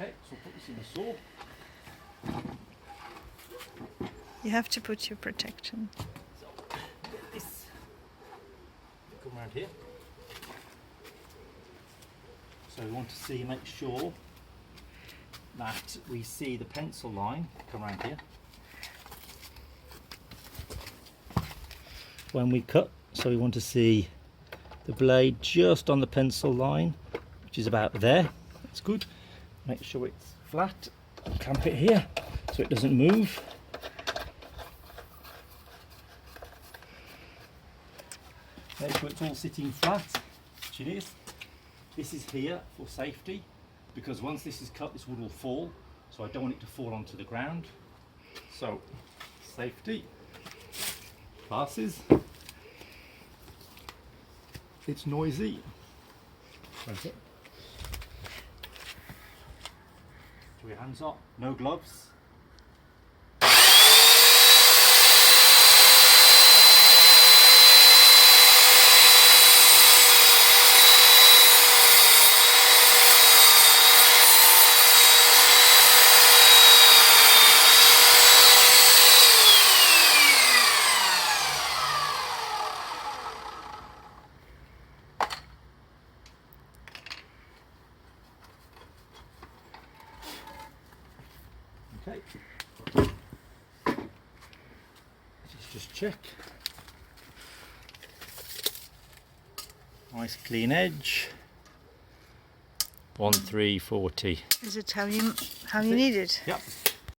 Okay, so I'll put this in the saw. You have to put your protection. So get this. Come around here. So we want to see, make sure that we see the pencil line. Come around here. When we cut, so we want to see the blade just on the pencil line, which is about there. That's good. Make sure it's flat. Clamp it here so it doesn't move. Make sure it's all sitting flat, which it is. This is here for safety, because once this is cut, this wood will fall, so I don't want it to fall onto the ground. So, safety, glasses. It's noisy. That's it. Put your hands up, no gloves. Okay, let's just check. Nice clean edge. 1/340. Is it how you need it? Yep.